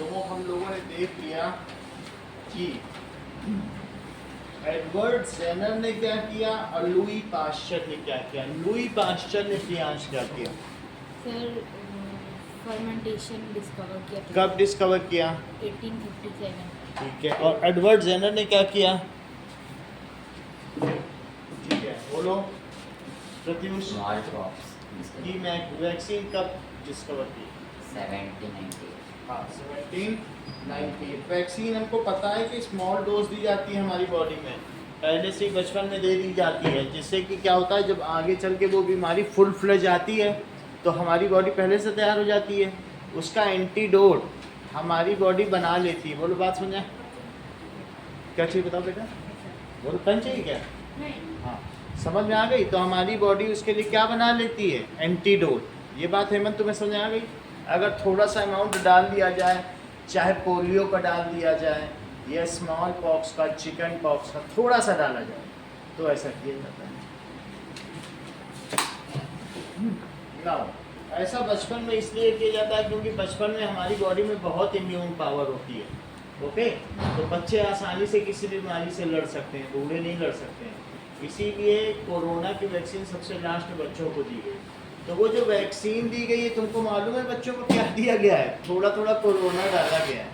तो हम लोगों ने देख लिया कि एडवर्ड जेनर ने क्या किया और लुई पाश्चर ने क्या किया। लुई पाश्चर ने प्रियांश क्या किया? सर फर्मेंटेशन डिस्कवर किया। कब डिस्कवर किया? 1857। ठीक है। और एडवर्ड जेनर ने क्या किया? ठीक है, बोलो प्रत्युष। कि मैं वैक्सीन कब डिस्कवर की? 1790। हाँ 1790। वैक्सीन हमको पता है कि स्मॉल डोज दी जाती है हमारी बॉडी में, पहले से ही बचपन में दे दी जाती है, जिससे कि क्या होता है जब आगे चल के वो बीमारी फुल फ्लेज आती है तो हमारी बॉडी पहले से तैयार हो जाती है। उसका एंटीडोट हमारी बॉडी बना लेती है। बोलो बात समझा? क्या चाहिए बताओ बेटा? बोलो पेन चाहिए क्या? हाँ समझ में आ गई। तो हमारी बॉडी उसके लिए क्या बना लेती है? एंटीडोट। ये बात हेमंत तुम्हें समझ आ गई? अगर थोड़ा सा अमाउंट डाल दिया जाए, चाहे पोलियो का डाल दिया जाए या स्मॉल पॉक्स का, चिकन पॉक्स का थोड़ा सा डाला जाए तो ऐसा किया जाता है ना। ऐसा बचपन में इसलिए किया जाता है क्योंकि बचपन में हमारी बॉडी में बहुत इम्यून पावर होती है। ओके, तो बच्चे आसानी से किसी भी बीमारी से लड़ सकते हैं, बूढ़े नहीं लड़ सकते हैं। इसीलिए कोरोना की वैक्सीन सबसे लास्ट में बच्चों को दी गई। तो वो जो वैक्सीन दी गई है, तुमको मालूम है बच्चों को क्या दिया गया है? थोड़ा थोड़ा कोरोना डाला गया है।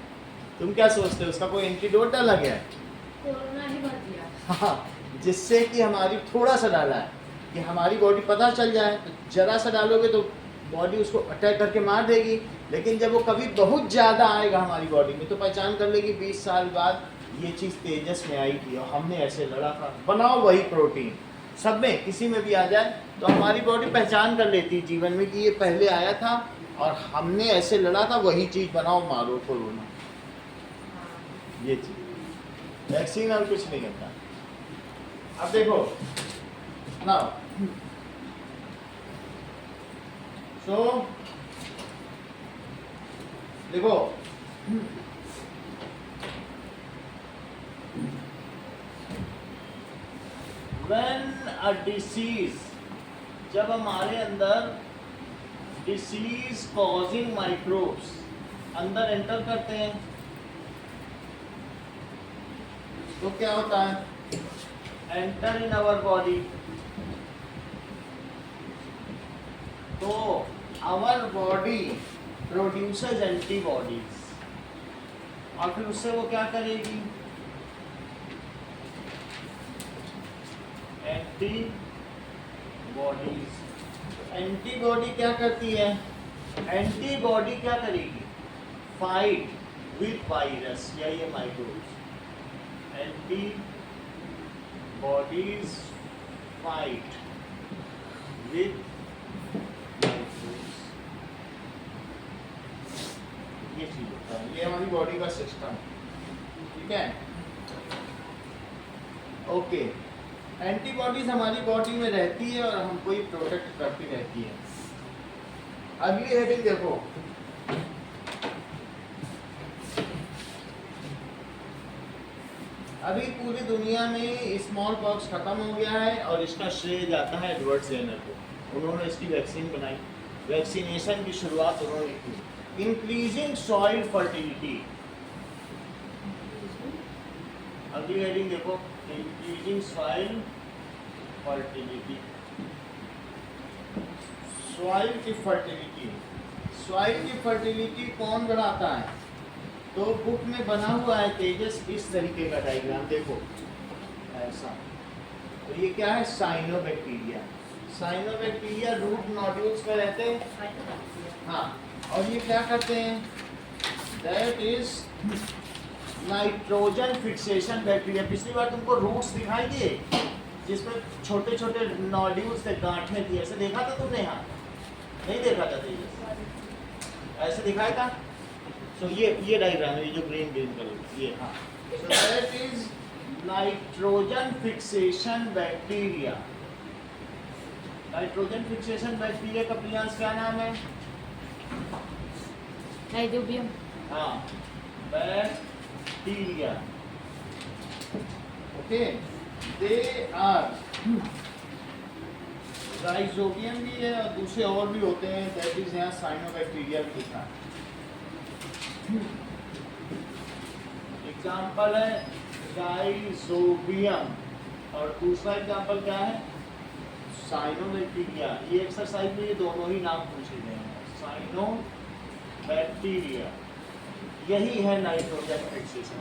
तुम क्या सोचते हो, उसका कोई एंटीडोट डाला गया है? कोरोना ही भर दिया। हाँ, जिससे कि हमारी थोड़ा सा डाला है कि हमारी बॉडी पता चल जाए। तो जरा सा डालोगे तो बॉडी उसको अटैक करके मार देगी, लेकिन जब वो कभी बहुत ज़्यादा आएगा हमारी बॉडी में तो पहचान कर लेगी 20 साल बाद ये चीज़ तेजस में आई थी और हमने ऐसे लड़ा था। बनाओ वही प्रोटीन, सब में किसी में भी आ जाए तो हमारी बॉडी पहचान कर लेती है जीवन में कि ये पहले आया था और हमने ऐसे लड़ा था, वही चीज़ बनाओ, मारो कोरोना। ये चीज़ वैक्सीन और कुछ नहीं करता। अब देखो ना, सो देखो व्हेन अ डिसीज, जब हमारे अंदर डिसीज कॉजिंग माइक्रोब्स अंदर एंटर करते हैं तो क्या होता है? एंटर इन आवर बॉडी, तो आवर बॉडी प्रोड्यूसेस एंटीबॉडीज और फिर उससे वो क्या करेगी? एंटीबॉडीज। एंटीबॉडी क्या करती है? एंटीबॉडी क्या करेगी? फाइट विद वायरस या ये microbes. Antibodies fight with microbes. ये चीज होता है, ये हमारी बॉडी का सिस्टम। ठीक है, ओके। एंटीबॉडीज हमारी बॉडी में रहती है और हमको ही प्रोटेक्ट करती रहती है। अगली हेडिंग देखो, अभी पूरी दुनिया में स्मॉल पॉक्स खत्म हो गया है और इसका श्रेय जाता है एडवर्ड जेनर को। उन्होंने इसकी वैक्सीन बनाई, वैक्सीनेशन की शुरुआत उन्होंने की। इंक्रीजिंग सॉइल फर्टिलिटी, अगली हेडिंग देखो, इंक्रीजिंग सॉइल फर्टिलिटी। सॉइल की फर्टिलिटी, सॉइल की फर्टिलिटी कौन बढ़ाता है? तो बुक में बना हुआ है तेजस, इस तरीके का डायग्राम देखो ऐसा। तो ये क्या है? साइनोबैक्टीरिया। साइनोबैक्टीरिया रूट नोड्यूल्स में रहते हैं। हाँ, और ये क्या करते हैं? That is nitrogen fixation bacteria. पिछली बार तुमको रूट्स दिखाई दिए जिसमें छोटे छोटे नोड्यूल्स थे, गांठें थी, ऐसे देखा था तुमने? यहाँ नहीं देखा था तेजस? ऐसे दिखाया था? सो ये डायग्राम है, ये जो ग्रीन कलर, ये हाँ। So that is nitrogen fixation bacteria. Nitrogen fixation bacteria का प्रियांश क्या नाम है? राइजोबियम। हाँ, bacteria. Okay, they are, rhizobium भी है और दूसरे और भी होते हैं, दैट इज यहाँ साइनोबैक्टीरिया भी लिखा है। एग्जाम्पल है राइजोबियम और दूसरा एग्जाम्पल क्या है साइनोबैक्टीरिया। ये एक्सरसाइज में ये दोनों ही नाम पूछे गए हैं, साइनोबैक्टीरिया। यही है नाइट्रोजन फिक्सेशन।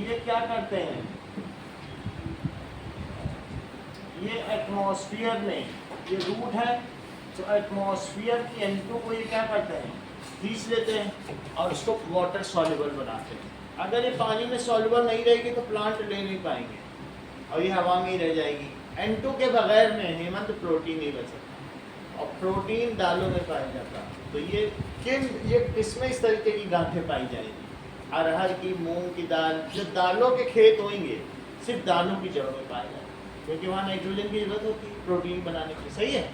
ये क्या करते हैं, ये एटमॉस्फेयर में, ये रूट है तो एटमॉस्फेयर की N2 को ये क्या करते हैं खींच लेते हैं और उसको वाटर सॉल्युबल बनाते हैं। अगर ये पानी में सॉल्युबल नहीं रहेगी तो प्लांट ले नहीं पाएंगे और ये हवा में ही रह जाएगी। N2 के बगैर में हेमंत प्रोटीन नहीं बच सकता और प्रोटीन दालों में पाया जाता है। तो ये किसमें इस तरीके की गांठें पाई जाएगी, अरहर की, मूंग की दाल, जो दालों के खेत होंगे सिर्फ दालों की जड़ों में पाए जाते हैं क्योंकि वहाँ नाइट्रोजन की जरूरत होती है प्रोटीन बनाने की। सही है,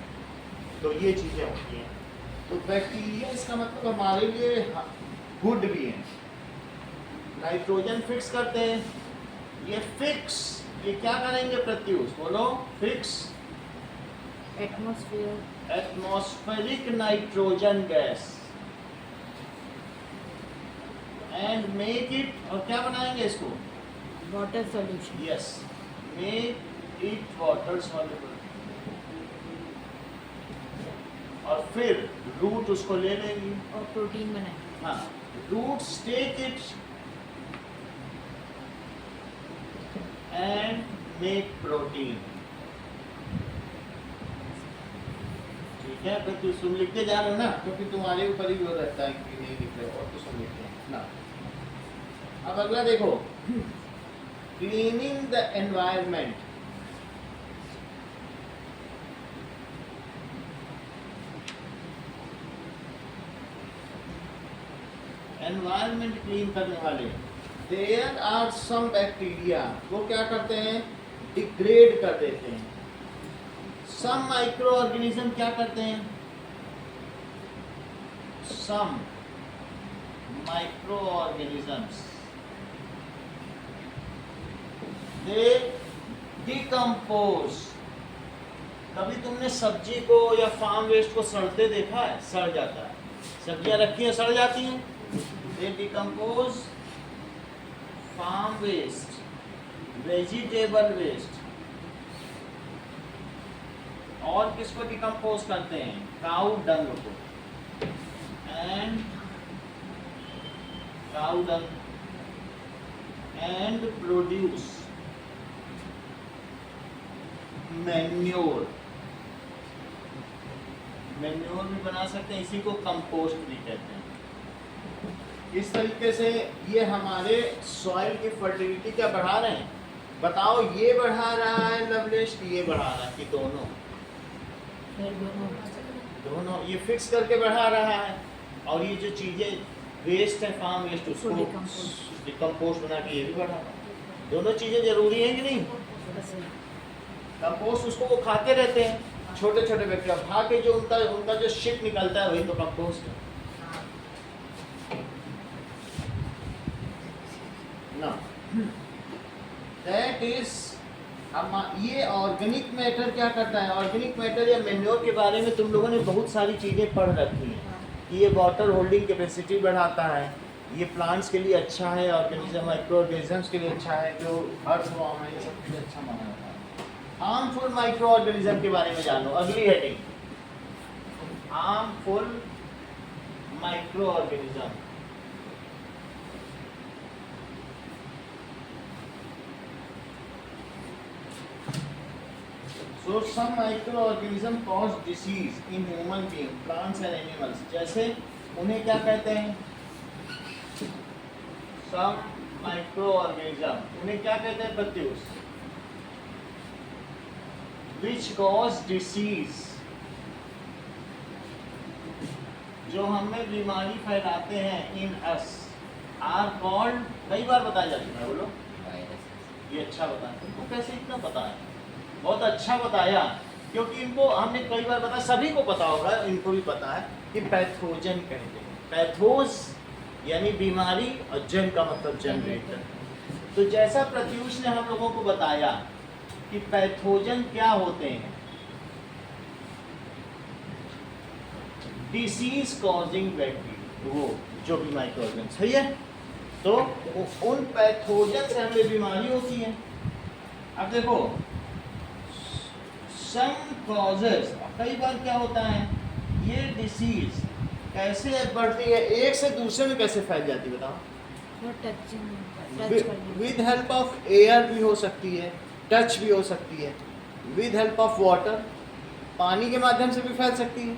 तो ये चीज़ें होती हैं। तो बैक्टीरिया इसका मतलब हमारे लिए गुड भी है। नाइट्रोजन फिक्स करते हैं, ये फिक्स, ये क्या करेंगे प्रत्युष बोलो, fix atmospheric nitrogen gas and make it, और क्या बनाएंगे इसको, water solution. Yes, make it water soluble. और फिर रूट उसको ले लेंगी और प्रोटीन बनाएंगे। हाँ, roots take it and make protein. ठीक है, तो तुम लिखते जा रहे हो ना, क्योंकि तुम्हारे ऊपर ही वो रहता है कि नहीं लिख रहे हो, और तो तुम लिखते हैं ना। अब अगला देखो, cleaning the environment. Environment clean करने वाले, देयर आर सम बैक्टीरिया, वो क्या करते हैं, डिग्रेड कर देते हैं। सम माइक्रो ऑर्गेनिज्म क्या करते हैं, some micro organisms they decompose. कभी तुमने सब्जी को या फार्म वेस्ट को सड़ते देखा है, सड़ जाता है, सब्जियां रखी हैं सड़ जाती हैं। They decompose farm waste, vegetable waste, और किसको डिकम्पोज करते हैं, काऊ डंग को, and cow Dang and produce manure. Manure भी बना सकते हैं, इसी को कंपोस्ट भी कहते हैं। इस तरीके से ये हमारे सॉइल की फर्टिलिटी क्या बढ़ा रहे हैं, बताओ, ये बढ़ा रहा है लवलेश कि ये बढ़ा रहा है कि दोनों? दोनों ये फिक्स करके बढ़ा रहा है, और ये जो चीजें वेस्ट है फार्म वेस्ट उसको डिकम्पोस्ट बना के ये भी बढ़ा रहा है। दोनों चीजें जरूरी हैं कि नहीं? कंपोस्ट उसको वो खाते रहते हैं, छोटे छोटे बैक्टीरिया खा के जो उनका जो शिट निकलता है वही तो कंपोस्ट है ना। दैट इज, ये ऑर्गेनिक मैटर क्या करता है, ऑर्गेनिक मैटर या मैन्योर के बारे में तुम लोगों ने बहुत सारी चीज़ें पढ़ रखी हैं कि ये वाटर होल्डिंग कैपेसिटी बढ़ाता है, ये प्लांट्स के लिए अच्छा है, ऑर्गेनिज्म माइक्रो ऑर्गेनिजम्स के लिए अच्छा है, जो अर्थवॉर्म है ये सब के लिए अच्छा माना जाता है। हार्मफुल माइक्रो ऑर्गेनिज्म के बारे में जानो, अगली heading, harmful micro organism. So some microorganism cause disease in human being, plants and animals. जैसे उन्हें क्या कहते हैं, some microorganism, उन्हें क्या कहते हैं प्रत्युष, which cause disease, जो हमें बीमारी फैलाते हैं, in us, are called, कई बार बताया जा चुका है, बोलो ये अच्छा बताया, तुमको कैसे इतना पता है, बहुत अच्छा बताया, क्योंकि इनको हमने कई बार बताया, सभी को पता होगा, इनको भी पता है कि पैथोजन कहते हैं, पैथोज यानी बीमारी और जन का मतलब जनरेटर। तो जैसा प्रत्युष ने हम लोगों को बताया कि पैथोजन क्या होते हैं, डिसीज कॉजिंग बैक्टीरिया, वो जो भी माइक्रो ऑर्गेनिज्म, सही है। तो उन पैथोजन से हमें बीमारी होती है। अब देखो सम कॉजेज, कई बार क्या होता है ये डिसीज कैसे बढ़ती है, एक से दूसरे में कैसे फैल जाती है बताओ? वो टच करने विद हेल्प ऑफ एयर भी हो सकती है, टच भी हो सकती है, विद हेल्प ऑफ वाटर, पानी के माध्यम से भी फैल सकती है।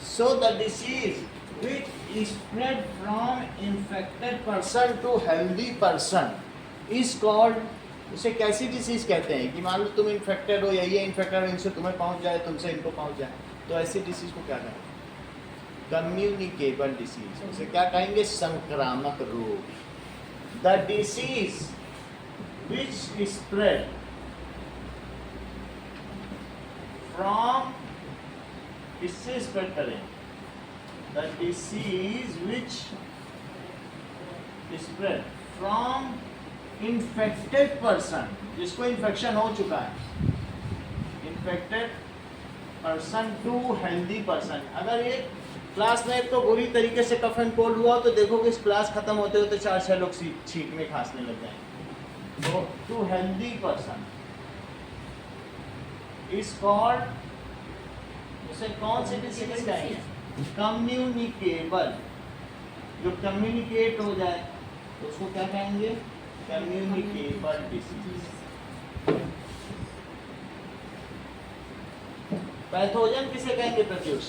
So the disease which spread from infected person to healthy person is called, उसे कैसी डिसीज कहते हैं कि मान लो तुम इन्फेक्टेड हो या ये इन्फेक्टेड हो, इनसे तुम्हें पहुंच जाए, तुमसे इनको पहुंच जाए, तो ऐसी डिसीज को क्या कहेंगे? कम्युनिकेबल डिसीज, उसे क्या कहेंगे? संक्रामक रोग। The disease which spread from, किससे स्प्रेड करें? The disease which spread from infected person, जिसको इन्फेक्शन हो चुका है, infected person to healthy person. अगर ये क्लास में तो बुरी तरीके से कफ एंड कोल्ड हुआ तो देखोगे इस क्लास खत्म होते होते 4-6 लोग छींकने खांसने लग जाएंगे। तो to healthy person is called, उसे कौन सी डिसीज कहेंगे? कम्युनिकेबल, जो कम्युनिकेट हो जाए तो उसको क्या कहेंगे? Communicable disease. पैथोजन किसे कहेंगे प्रत्युष?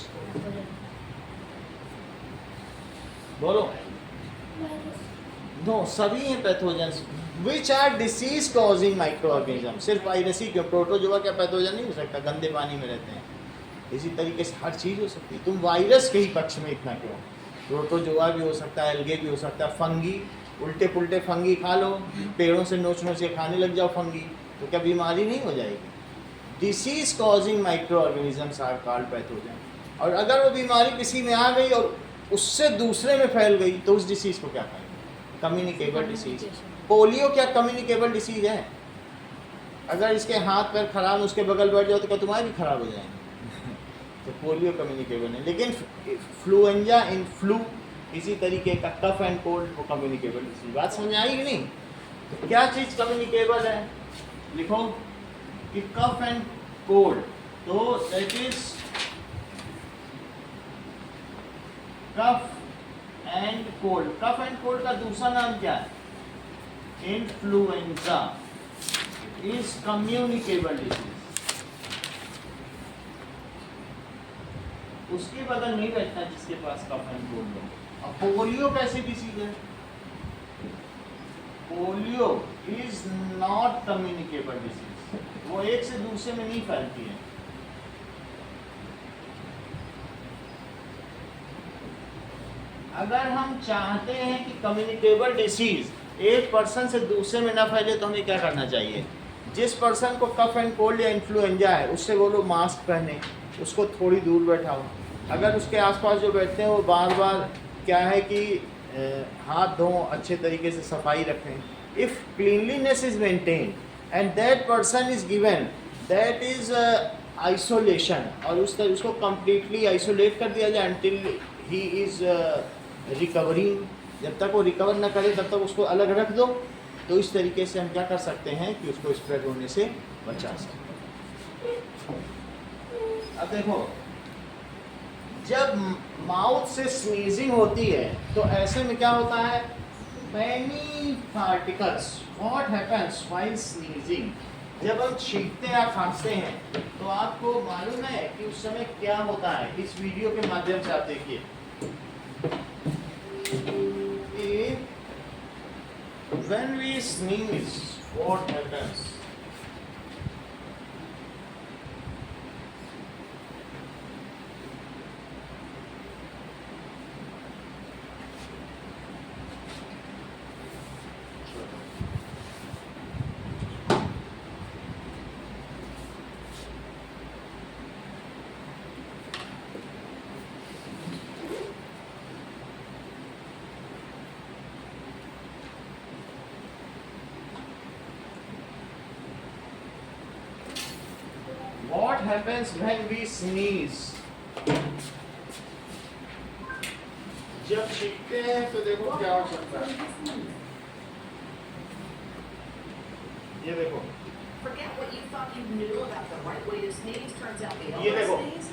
बोलो। नो, सभी हैं pathogen which are disease causing micro organism. सिर्फ वायरस ही क्यों, प्रोटोजोआ क्या पैथोजन नहीं हो सकता? गंदे पानी में रहते हैं। इसी तरीके से हर चीज़ हो सकती है। तुम वायरस के ही पक्ष में इतना क्यों? प्रोटोजोआ भी हो सकता है, एल्गे भी हो सकता है, फंगी, उल्टे पुल्टे फंगी खा लो, पेड़ों से नोच नोच के खाने लग जाओ फंगी, तो क्या बीमारी नहीं हो जाएगी? Disease causing micro organisms are called pathogen. और अगर वो बीमारी किसी में आ गई और उससे दूसरे में फैल गई तो उस डिसीज को क्या कहेंगे? Communicable disease. पोलियो क्या कम्युनिकेबल डिसीज है? अगर इसके हाथ पैर खराब उसके बगल बैठ जाओ तो क्या तुम्हारे भी खराब हो जाएंगे? तो पोलियो कम्युनिकेबल है। लेकिन फ्लुएंजा इन फ्लू, इसी तरीके का कफ एंड कोल्ड, वो कम्युनिकेबल डिसीज। बात समझ आई कि नहीं? तो क्या चीज़ कम्युनिकेबल है? लिखो कि कफ एंड कोल्ड, तो that is cough and cold. Cough and cold का दूसरा नाम क्या है? Influenza is communicable disease. उसके बगल नहीं बैठना जिसके पास कफ एंड कोल्ड हो। अब पोलियो कैसी डिसीज है? Polio is not communicable disease, वो एक से दूसरे में नहीं फैलती है। अगर हम चाहते हैं कि कम्युनिकेबल डिसीज एक पर्सन से दूसरे में ना फैले तो हमें क्या करना चाहिए? जिस पर्सन को कफ एंड कोल्ड या इन्फ्लुएंजा है उससे बोलो मास्क पहने, उसको थोड़ी दूर बैठाओ। अगर उसके आसपास जो बैठते हैं वो बार बार क्या है कि हाथ धो, अच्छे तरीके से सफाई रखें। If cleanliness is maintain and that person is given, that is isolation, और उस तरह उसको कम्प्लीटली आइसोलेट कर दिया जाए अंटिल ही इज रिकवरिंग। जब तक वो रिकवर ना करे तब तक उसको अलग रख दो। तो इस तरीके से हम क्या कर सकते हैं कि उसको स्प्रेड होने से बचा सकते हैं। अब देखो, जब माउथ से स्नीजिंग होती है तो ऐसे में क्या होता है? Many particles, what happens while sneezing, जब हम छींकते हैं या खांसते हैं तो आपको मालूम है कि उस समय क्या होता है? इस वीडियो के माध्यम से आप देखिए। When we sneeze, what happens? What happens when we sneeze? जब छींकते हैं तो देखो क्या हो सकता है, ये देखो Forget what you thought you knew about the right way to sneeze. Turns out the ये other देखो sneeze.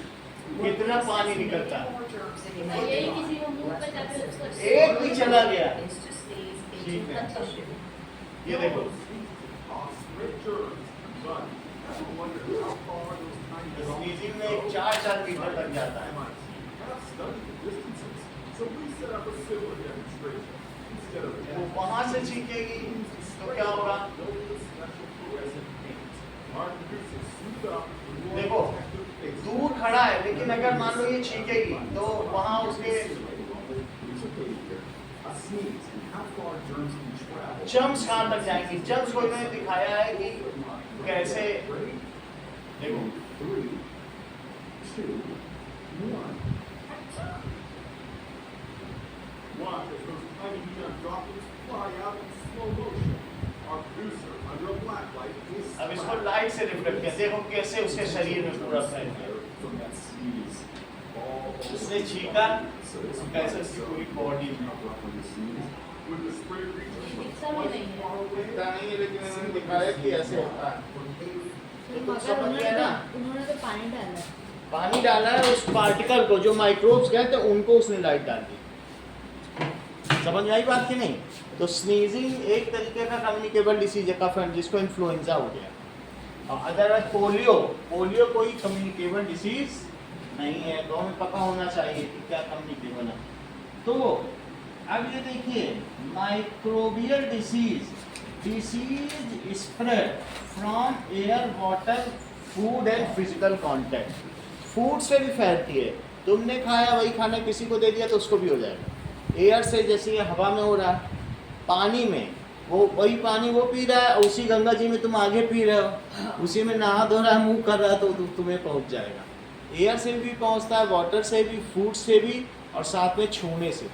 कितना पानी निकलता है, More germs in your और यही body. किसी को मुंह पे जाके उसको एक भी चला गया, Is to sneeze ठीक into है। the tissue. ये देखो स्नीजिंग में 4 मीटर लग जाता है। वो वहां से छींकेगी तो क्या होगा, देखो दूर खड़ा है लेकिन अगर मान लो ये छींकेगी तो वहां उसके जर्म्स कहाँ तक जाएंगी। जर्म्स को इन्होंने दिखाया है कि कैसे, देखो अब इसको लाइट से रिफ्लेक्ट किया, देखो कैसे उसके शरीर में पूरा फैल गया, उसने छींका कैसे उसकी पूरी बॉडी में दिखता भी नहीं है। दिखता नहीं है लेकिन इन्होंने दिखाया कि ऐसे होता है। तो तो मगर समझ गया ना, उन्होंने तो पानी डाला है। पानी डाला है उस पार्टिकल को, जो माइक्रोब्स गए थे उनको उसने लाइट डाल दी। समझ में आई बात कि नहीं। तो स्नीजिंग एक तरीके का कम्युनिकेबल डिसीज है, कफ एंड जिसको इन्फ्लुएंजा हो गया। और अदरवाइज पोलियो, पोलियो कोई कम्युनिकेबल डिसीज नहीं है, तो हमें पता होना चाहिए कि क्या कम्युनिकेबल है। तो अब ये देखिए microbial disease, disease spread from air, water, food and physical contact. Food से भी फैलती है, तुमने खाया वही खाना किसी को दे दिया तो उसको भी हो जाएगा। एयर से, जैसे ये हवा में हो रहा है, पानी में वो वही पानी वो पी रहा है, उसी गंगा जी में तुम आगे पी रहे हो, उसी में नहा धो रहा है, मुंह कर रहा है, तो तुम्हें पहुंच जाएगा। एयर से भी पहुंचता है, वाटर से भी, फूड से भी, और साथ में छूने से।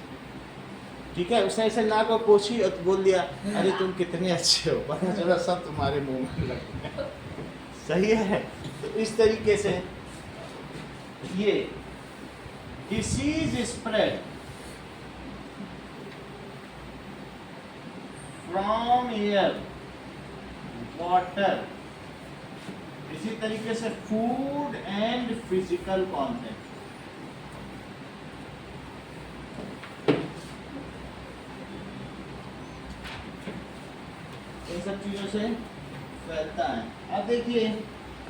ठीक है, उसने ऐसे नाक को पोछी और बोल दिया अरे तुम कितने अच्छे हो, पता चला सब तुम्हारे मुंह में लग गया। सही है। तो इस तरीके से ये disease spread from air, water, इसी तरीके से फूड एंड फिजिकल कॉन्टेक्ट। इन सब चीजों से फैलता है। अब देखिए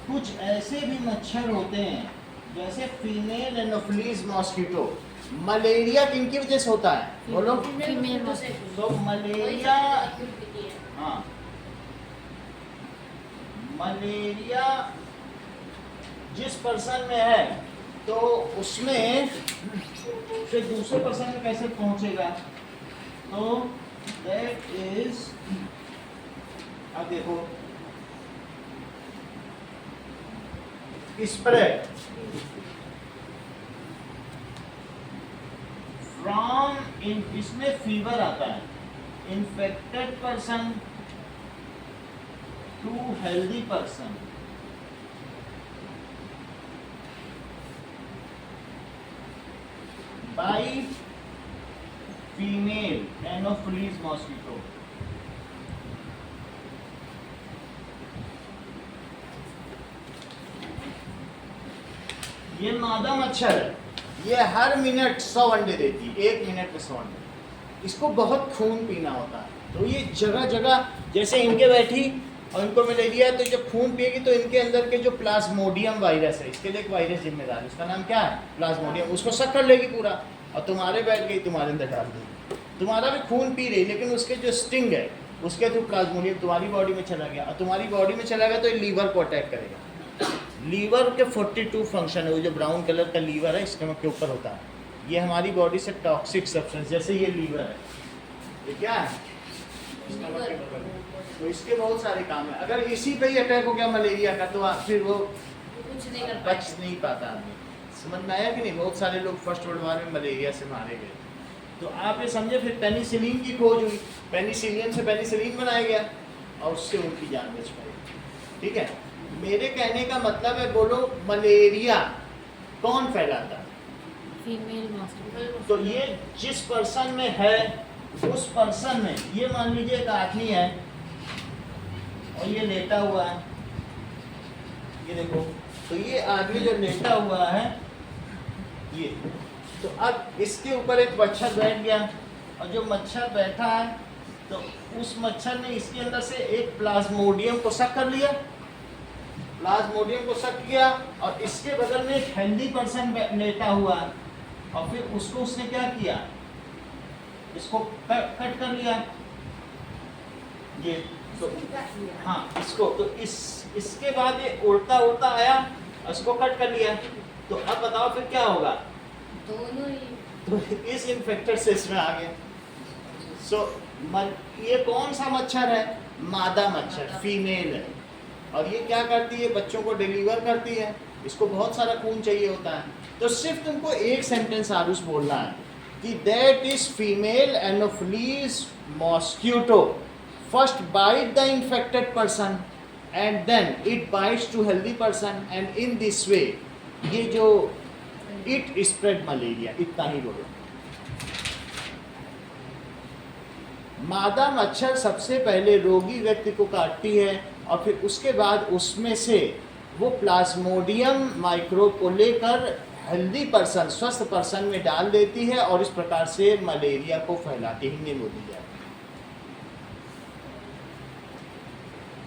कुछ ऐसे भी मच्छर होते हैं जैसे फीमेल एनोफिलीज मॉस्किटो। मलेरिया किनकी वजह से होता है, बोलो। Female mosquito. तो मलेरिया, हाँ, मलेरिया जिस पर्सन में है तो उसमें फिर दूसरे पर्सन में कैसे पहुंचेगा, तो दैट इज, अब देखो स्प्रेड फ्रॉम, इसमें फीवर आता है, infected person to healthy person. By female Anopheles mosquito. ये मादा मच्छर है, ये हर मिनट 100 अंडे देती है, 1 मिनट में 100 अंडे। इसको बहुत खून पीना होता है, तो ये जगह जगह जैसे इनके बैठी और इनको मलेरिया है, तो जब खून पिएगी तो इनके अंदर के जो प्लाज्मोडियम वायरस है, इसके लिए एक वायरस जिम्मेदार है, उसका नाम क्या है, प्लाज्मोडियम, उसको सक कर लेगी पूरा और तुम्हारे बैठ गई, तुम्हारे अंदर डाल देगी। तुम्हारा भी खून पी रही, लेकिन उसके जो स्टिंग है उसके थ्रू प्लाज्मोडियम तुम्हारी बॉडी में चला गया, और तुम्हारी बॉडी में चला गया तो ये लीवर को अटैक करेगा। लीवर के 42 फंक्शन है, वो जो ब्राउन कलर का लीवर है स्टमक के ऊपर होता है, ये हमारी बॉडी से टॉक्सिक सब्सटेंस, जैसे ये लीवर है, ये क्या है, स्टमक के ऊपर, तो इसके बहुत सारे काम है। अगर इसी पे ही अटैक हो गया मलेरिया का, तो फिर वो कुछ नहीं कर बच नहीं पाता आदमी। समझ में आया कि नहीं। बहुत सारे लोग फर्स्ट वर्ल्ड वॉर में मलेरिया से मारे गए। तो आप ये समझे, फिर पेनिसिलिन की खोज हुई, पेनिसिलिन से पेनिसिलिन बनाया गया और उससे उनकी जान बच पाई। ठीक है, मेरे कहने का मतलब है, बोलो मलेरिया कौन फैलाता है, फीमेल मॉस्किटो। तो ये जिस पर्सन में है उस पर्सन में, ये मान लीजिए एक आदमी है और ये लेटा हुआ है, ये देखो, तो ये आदमी जो लेटा हुआ है ये, तो अब इसके ऊपर एक मच्छर बैठ गया, और जो मच्छर बैठा है तो उस मच्छर ने इसके अंदर से एक प्लाज्मोडियम को सक कर लिया, प्लाज्मोडियम को सक किया, और इसके बगल में एक हेल्दी पर्सन लेटा हुआ है, और फिर उसको उसने क्या किया, इसको कट कर लिया, ये तो हाँ इसको, तो इसके बाद ये उड़ता उड़ता आया, इसको कट कर लिया, तो अब बताओ फिर क्या होगा, दोनों ही। तो इस इन्फेक्टेड से इसमें आ गया। सो ये कौन सा मच्छर है, मादा मच्छर, फीमेल है, और ये क्या करती है, बच्चों को डिलीवर करती है, इसको बहुत सारा खून चाहिए होता है, तो सिर्फ तुमको एक सेंटेंस आरुष बोलना है कि that is female Anopheles mosquito first bite the infected person and then it bites to healthy person and in this way ये जो इट स्प्रेड मलेरिया, इतना ही बोलो। मादा मच्छर सबसे पहले रोगी व्यक्ति को काटती है, और फिर उसके बाद उसमें से वो प्लाज्मोडियम माइक्रोब को लेकर हेल्दी पर्सन, स्वस्थ पर्सन में डाल देती है, और इस प्रकार से मलेरिया को फैलाती है। हिंदी बोली जाए,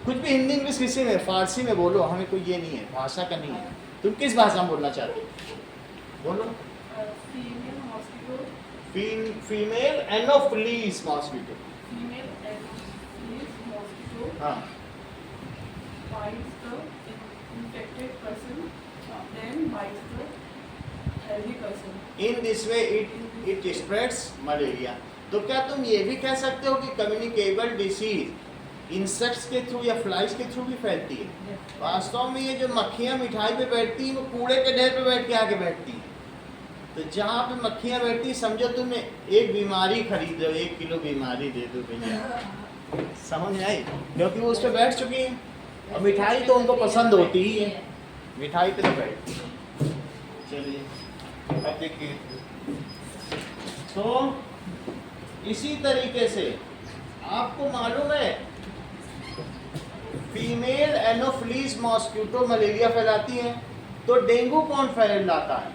कुछ भी हिंदी इंग्लिश किसी में, फारसी में बोलो, हमें कोई ये नहीं है, भाषा का नहीं है। तुम किस भाषा में बोलना चाहते हो, बोलो। Female mosquito, female Anopheles mosquito, female Anopheles mosquito हाँ bites the infected person, then bites the healthy person. In this way it spreads malaria. तो क्या तुम ये भी कह सकते हो कि कम्युनिकेबल डिसीज इंसेक्ट्स के थ्रू या फ्लाइज के थ्रू भी फैलती है? वास्तव में ये जो मक्खियाँ मिठाई पे बैठती हैं वो कूड़े के ढेर पे बैठ के आके बैठती हैं। तो जहाँ पे मक्खियाँ बैठती, समझो तुम एक बीमारी खरीद रहे हो, 1 किलो बीमारी दे दो भैया, समझ में आई? क्योंकि वो उस पर बैठ चुकी है, और मिठाई तो उनको पसंद होती ही है, मिठाई पे तो बैठती है। चलिए अब देखिए, तो इसी तरीके से आपको मालूम है फीमेल एनोफिलीज मॉस्किटो मलेरिया फैलाती है, तो डेंगू कौन फैलाता है?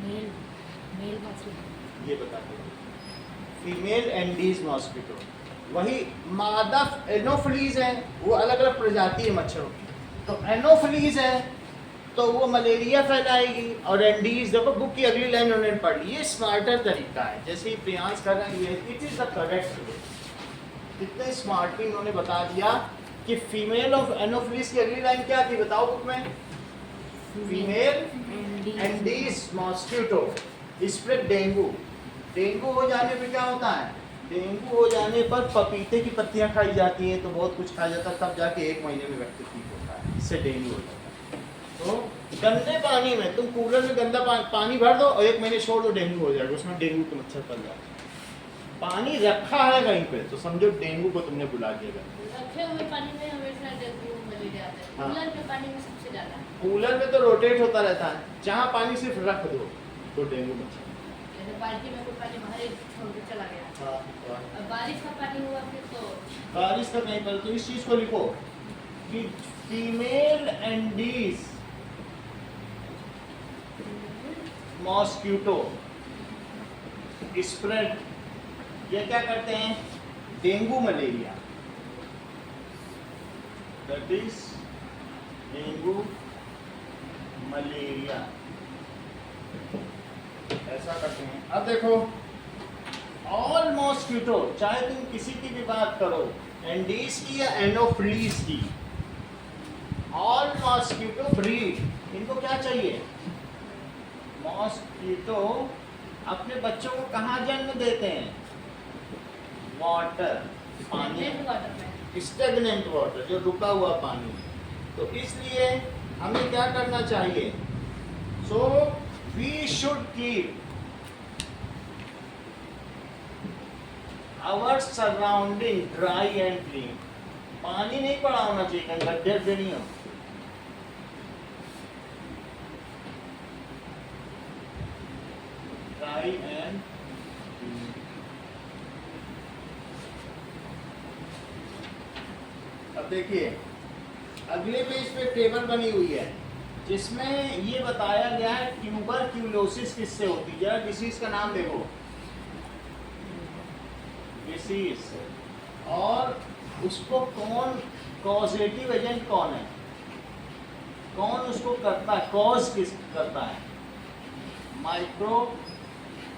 Male male mosquito. ये बता दो। फीमेल एंडीज मॉस्किटो, वही मादा एनोफिलीज है, वो अलग अलग प्रजाति है मच्छरों की। तो एनोफिलीज है तो वो मलेरिया फैलाएगी, और एंडीज, देखो बुक की अगली लाइन उन्होंने पढ़ ली, ये स्मार्टर तरीका है, जैसे ही प्रयास कर रहे हैं, it is the correct way. कितने स्मार्टली उन्होंने बता दिया कि फीमेल ऑफ एनोफिलीज की अगली लाइन क्या थी, बताओ बुक में। Female Aedes mosquito spread dengue. Dengue हो जाने पे क्या होता है, डेंगू हो जाने पर पपीते की पत्तियां खाई जाती हैं, तो बहुत कुछ खाया जाता है, तब जाके 1 महीने में व्यक्ति ठीक होता है, इससे डेंगू हो जाता है। तो गंदे पानी में तुम कूलर में गंदा पानी भर दो और 1 महीने छोड़ दो, डेंगू हो जाएगा, उसमें डेंगू के मच्छर पल जाते हैं। पानी रखा है कहीं पे तो समझो डेंगू को तुमने बुला दिया। रखे हुए पानी में हमेशा डेंगू मलेरिया आता है, हाँ। कूलर के पानी में सबसे ज्यादा। कूलर में तो रोटेट होता रहता है, जहाँ पानी सिर्फ रख दो तो डेंगू मच्छर। जैसे बाल्टी में कोई पानी बाहर ही छोड़ के चला गया, हाँ, अब बारिश का पानी हुआ फिर तो बारिश का नहीं, पर तो इस चीज को लिखो कि फीमेल एंडीज मॉस्किटो स्प्रेड, ये क्या करते हैं, dengue malaria, that is dengue malaria, ऐसा करते हैं। अब देखो, ऑल मॉस्किटो, चाहे तुम किसी की भी बात करो, एंडीज की या एनोफिलीज की, ऑल मॉस्किटो ब्रीड, इनको क्या चाहिए, मॉस्किटो अपने बच्चों को कहाँ जन्म देते हैं, वाटर, पानी, वाटर में स्टेगनेंट वाटर, जो रुका हुआ पानी। तो इसलिए हमें क्या करना चाहिए, so we should keep our surrounding dry and clean. पानी नहीं पड़ा होना चाहिए, गड्ढे नहीं हो। IN। अब देखिए अगले पेज पे टेबल बनी हुई है जिसमें ये बताया गया है ट्यूबरक्यूलोसिस किससे होती है। जरा डिसीज का नाम देखो, डिसीज, और उसको कौन कॉजेटिव एजेंट कौन है, कौन उसको करता है, कॉज किस करता है, माइक्रो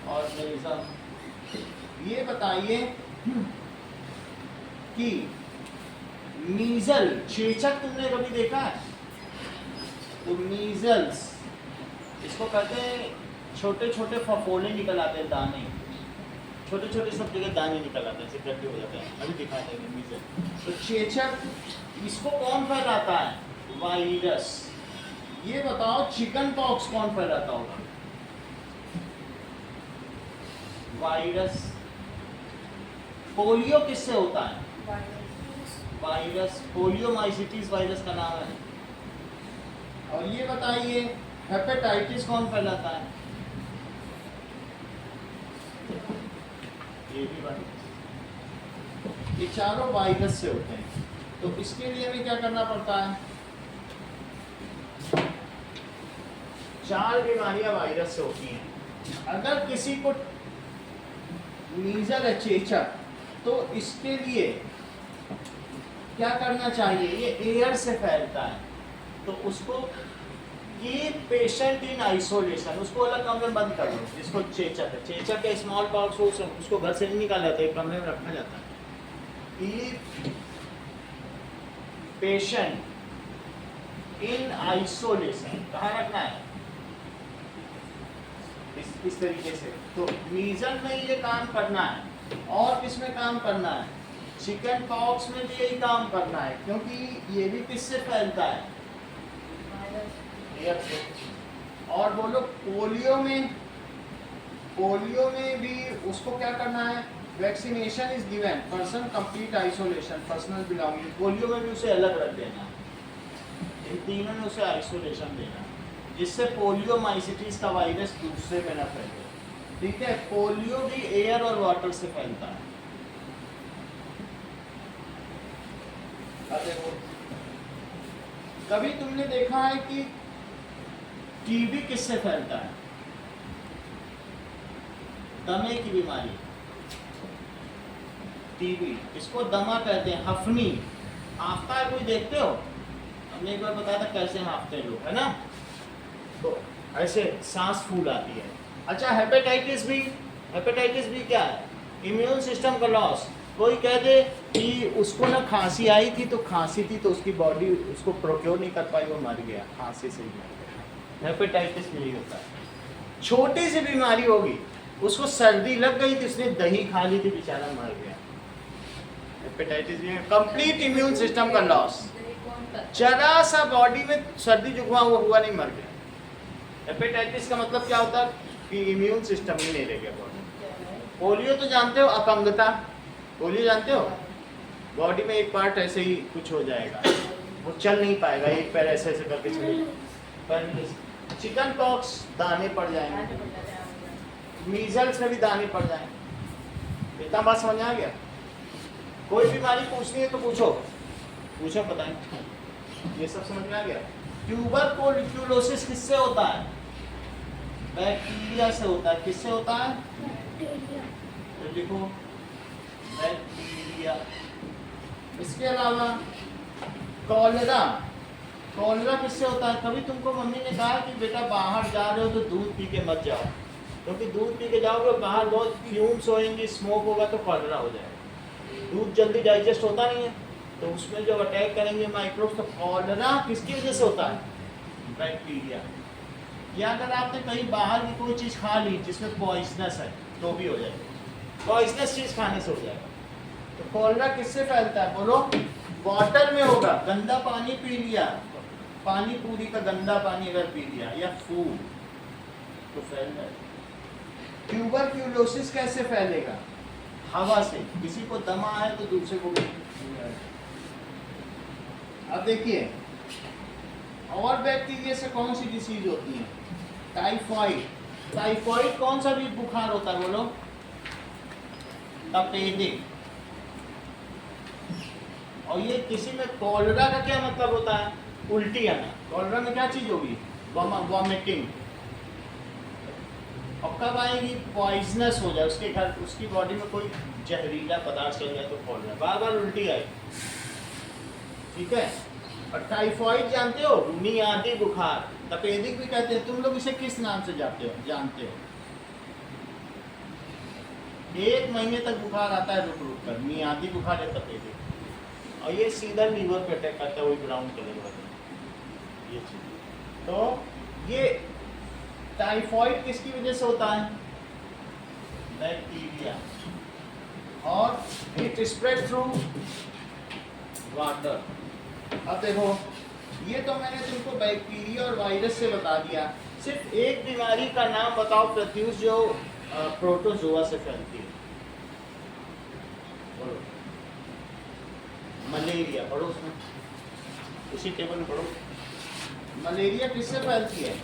ऑर्गेनिज्म। ये बताइए कि मीजल, चेचक तुमने कभी देखा है? तो मीजल्स इसको कहते हैं, छोटे छोटे फफोले निकल आते हैं, दाने, छोटे छोटे सब जगह दाने निकल आते हैं, इकट्ठे हो जाते हैं, अभी दिखाते हैं मीजल। तो चेचक इसको कौन फैलाता है? वायरस। ये बताओ चिकन पॉक्स कौन फैलाता होगा? वायरस। पोलियो किससे होता है? वायरस। पोलियोमाइसिटिस वायरस का नाम है। और ये बताइए हेपेटाइटिस कौन फैलाता है? ये भी वायरस। ये चारों वायरस से होते हैं। तो इसके लिए हमें क्या करना पड़ता है? 4 बीमारियां वायरस से होती हैं। अगर किसी को मीजल है, चेचक, तो इसके लिए क्या करना चाहिए? ये एयर से फैलता है, तो उसको कीप पेशेंट इन आइसोलेशन, उसको अलग कमरे में बंद कर दो। जिसको चेचक है, चेचक है स्मॉल पॉक्स, उसको घर से नहीं निकाला जाता है, एक कमरे में रखा जाता है। कीप पेशेंट इन आइसोलेशन, कहाँ रखना है? इस तरीके से। तो मीजल में ये काम करना है, और किसमें काम करना है? चिकन पॉक्स में भी यही काम करना है, क्योंकि ये भी किससे फैलता है? एयर से। और बोलो पोलियो में भी उसको क्या करना है? Vaccination is given, person complete isolation, personal belonging. Polio में भी उसे अलग रख देना, इन तीनों में उसे आइसोलेशन देना, जिससे पोलियोमाइसिटिस का वायरस दूसरे में न फैले। ठीक है, पोलियो भी एयर और वाटर से फैलता है। अब देखो, कभी तुमने देखा है कि टीबी किससे फैलता है? दमे की बीमारी, टीबी, इसको दमा कहते हैं। हफनी, हाफता है कोई, देखते हो? हमने एक बार बताया था कैसे हाफते हैं लोग, है ना? तो ऐसे सांस फूल आती है। अच्छा, हेपेटाइटिस भी क्या है? इम्यून सिस्टम का लॉस। कोई कह दे कि उसको ना खांसी आई थी, तो खांसी थी तो उसकी बॉडी उसको प्रोक्योर नहीं कर पाई, वो मर गया, खांसी से ही मर गया। हेपेटाइटिस में ही होता है। छोटी सी बीमारी होगी, उसको सर्दी लग गई थी, उसने दही खा ली थी, बेचारा मर गया। हेपेटाइटिस में कंप्लीट इम्यून सिस्टम का लॉस, जरा सा बॉडी में सर्दी जुकाम हुआ नहीं, मर गया। हेपेटाइटिस का मतलब क्या होता है? कि इम्यून सिस्टम ही नहीं रह गया बॉडी। पोलियो तो जानते हो, अपंगता, पोलियो जानते हो? बॉडी में एक पार्ट ऐसे ही कुछ हो जाएगा, वो चल नहीं पाएगा, एक पैर ऐसे ऐसे करके चलेगा। चिकन पॉक्स, दाने पड़ जाएंगे। मीजल्स में भी दाने पड़ जाएंगे। इतना बात समझ आ गया? कोई बीमारी पूछनी है तो पूछो, बताएं। ये सब समझ में आ गया? ट्यूबरक्यूलोसिस किससे होता है? बैक्टीरिया से होता है। किससे होता है? तो लिखो बैक्टीरिया। इसके अलावा कॉलेरा किससे होता है? कभी तुमको मम्मी ने कहा कि बेटा बाहर जा रहे हो तो दूध पी के मत जाओ, क्योंकि दूध पी के जाओगे बाहर बहुत फ्यूम्स होएंगे, स्मोक होगा तो कॉलेरा हो जाएगा। दूध जल्दी डाइजेस्ट होता नहीं है, तो उसमें जब अटैक करेंगे माइक्रोब्स, तो कॉलेरा किसकी वजह से होता है? बैक्टीरिया। या अगर आपने कहीं बाहर की कोई चीज़ खा ली जिसमें पॉइजनस है, तो भी हो जाएगा। पॉइजनस चीज़ खाने से हो जाएगा। तो कॉलेरा किससे फैलता है? बोलो। वाटर में होगा, गंदा पानी पी लिया, पानी पूरी का गंदा पानी अगर पी लिया, या फूड, तो फैल जाएगा। ट्यूबरक्यूलोसिस कैसे फैलेगा? हवा से। किसी को दमा है तो दूसरे को भी। अब देखिए, और बैक्टीरिया से कौन सी डिसीज होती है? टाइफाइड, टाइफॉइड कौन सा भी बुखार होता है बोलो? तपेदिक। और ये किसी में कॉलरा का क्या मतलब होता है? उल्टी आना। कॉलरा में क्या चीज होगी? वॉमिटिंग। और कब आएगी? पॉइजनस हो जाए, उसके घर उसकी बॉडी में कोई जहरीला पदार्थ चल जाए तो कॉलरा, बार बार उल्टी आए। ठीक है। और टाइफॉइड जानते हो? मियादी बुखार। तपेदिक भी कहते हैं। तुम लोग इसे किस नाम से जानते हो? 1 महीने तक बुखार आता है रुक रुक कर, मियादी बुखार या तपेदिक। और ये सीधा लीवर पे अटैक करता है, वही ब्राउन कलर वाला ये चीज। तो ये टाइफॉइड किसकी वजह से होता है? बैक्टीरिया। और इट स्प्रेड थ्रू वाटर। अब देखो, ये तो मैंने तुमको बैक्टीरिया और वायरस से बता दिया। सिर्फ एक बीमारी का नाम बताओ प्रत्युष जो प्रोटोजोआ से फैलती है। बोलो। मलेरिया पढ़ो, उसमें उसी टेबल में पढ़ो। मलेरिया किससे फैलती है?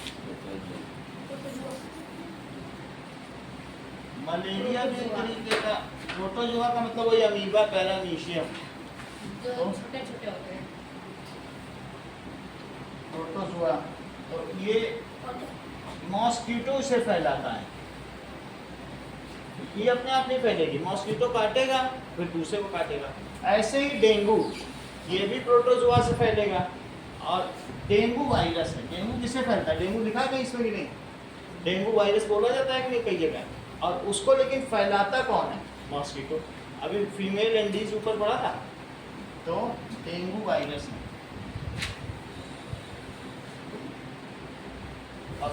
मलेरिया भी एक तरीके का प्रोटोजोआ का मतलब वही अमीबा पैरामीशियम। जो छोटे छोटे होते हैं। प्रोटोजोआ। तो ये मॉस्किटो से फैलाता है। ये अपने आप नहीं फैलेगी, मॉस्किटो काटेगा फिर दूसरे को काटेगा। ऐसे ही डेंगू, ये भी प्रोटोजोआ से फैलेगा। और डेंगू वायरस है। डेंगू किससे फैलता है? डेंगू लिखा है कहीं इसमें कि नहीं? डेंगू वायरस बोला जाता है कि नहीं कई जगह। और उसको लेकिन फैलाता कौन है? मॉस्किटो। अभी फीमेल एंडीज ऊपर पड़ा था, तो डेंगू वायरस है। और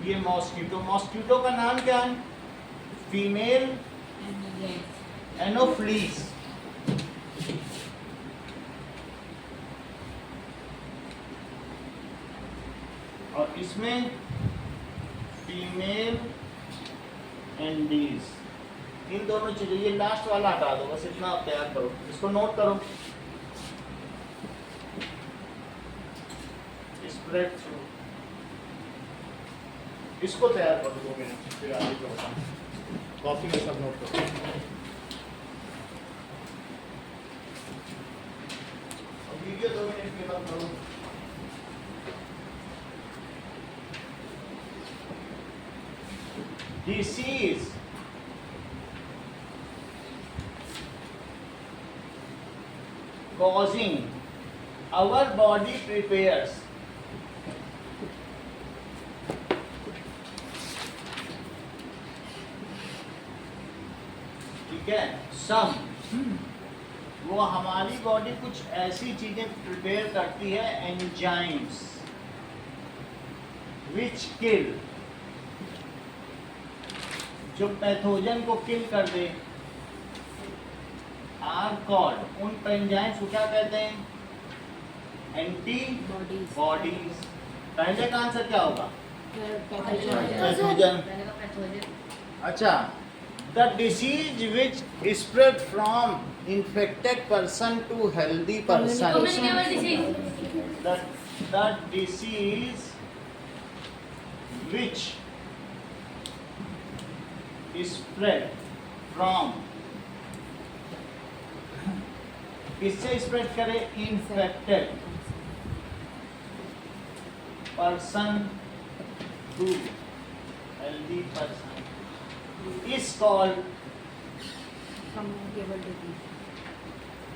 ये मॉस्किटो का नाम क्या है? Female Anopheles. और इसमें फीमेल एंडीज। इन दोनों चीजें, ये लास्ट वाला हटा दो, बस इतना आप तैयार करो, इसको नोट करो। स्प्रेड थ्रू, इसको तैयार कर दो 2 मिनट, फिर आगे को बताऊं। कॉपी में सब नोट करो। अब वीडियो 2 मिनट के बाद करो। Disease causing our body prepares ठीक है सम, वो हमारी बॉडी कुछ ऐसी चीजें प्रिपेयर करती है, एंजाइम्स विच किल, जो पैथोजन को किल कर दे, आर कॉल्ड, उन एंजाइम्स को क्या कहते हैं? एंटीबॉडीज। पहले का आंसर क्या होगा? पैथोजन। अच्छा, the disease which spread from infected person to healthy person. The disease which spread from, किससे स्प्रेड करे? Infected person to healthy person is called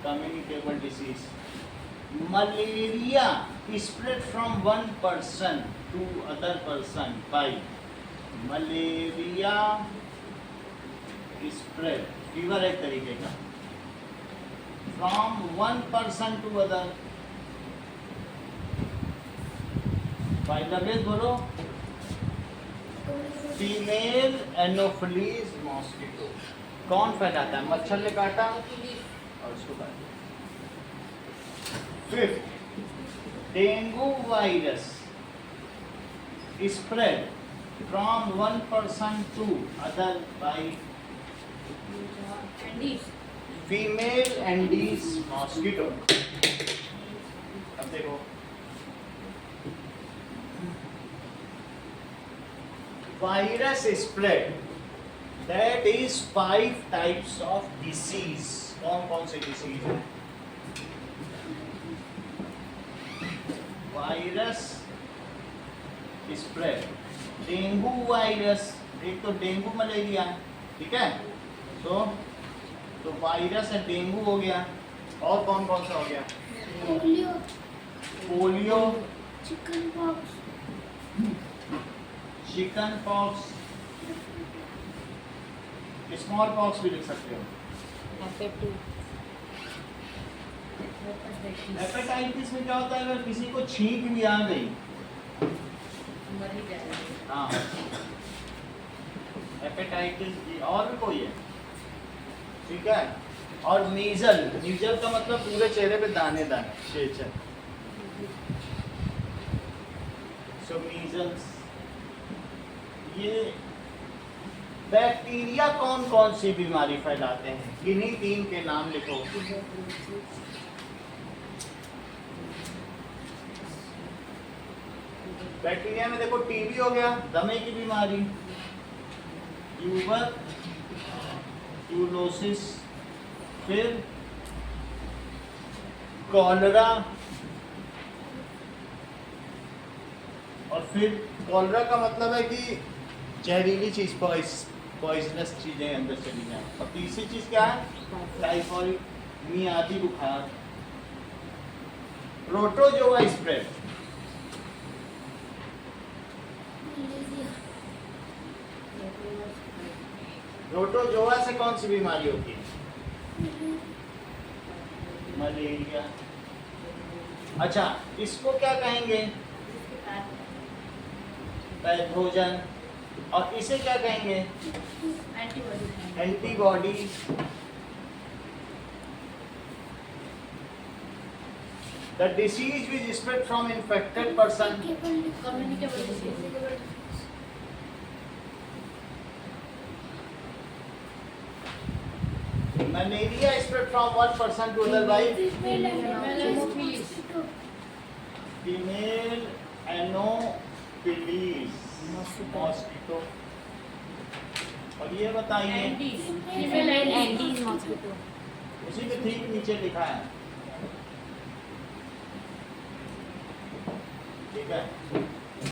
communicable disease. Malaria spread from one person to other person by, malaria spread, fever एक तरीके का, from one person to other by the ways, बोलो, female Anopheles mosquito. कौन फैलाता है? मच्छर ने काटा और उसको काटा। 5th, dengue virus spread from one person to other by female Aedes mosquito. अब देखो, virus spread, that is 5 types of disease. कौन कौन से डिसीज है? वायरस स्प्रेड, डेंगू वायरस, एक तो डेंगू मलेरिया, ठीक है, तो वायरस है, डेंगू हो गया, और कौन कौन सा हो गया? Polio, polio, chicken pox, chicken pox, small pox भी लिख सकते हो। हेपेटाइटिस में क्या होता है, अगर किसी को छींक भी आ गई, मर ही जाएगा। हाँ, हेपेटाइटिस बी, और भी कोई है, ठीक है। और मीजल, मीजल का मतलब पूरे चेहरे पे दाने दाने, छेचन, सो मीजल्स। ये बैक्टीरिया कौन कौन सी बीमारी फैलाते हैं, किन्हीं 3 के नाम लिखो। बैक्टीरिया में देखो, टीबी हो गया, दमे की बीमारी, ट्यूबरक्यूलोसिस, फिर कॉलरा, और फिर कॉलरा का मतलब है कि जहरीली चीज, पॉइजनस चीजें अंदर चली जाए। और तीसरी चीज क्या है? टाइफाइड, मियादी बुखार, प्रोटोजोआ स्प्रेड। प्रोटोजोआ से कौन सी बीमारी होती है? मलेरिया। अच्छा, इसको क्या कहेंगे? पैथोजन। और इसे क्या कहेंगे? Antibody. The disease which spread from infected person, communicable disease. Malaria spread from one person to other by female Anopheles, mosquito. और ये बताइए, एंडीज मॉस्किटो। उसी के ठीक नीचे लिखा है, ठीक है।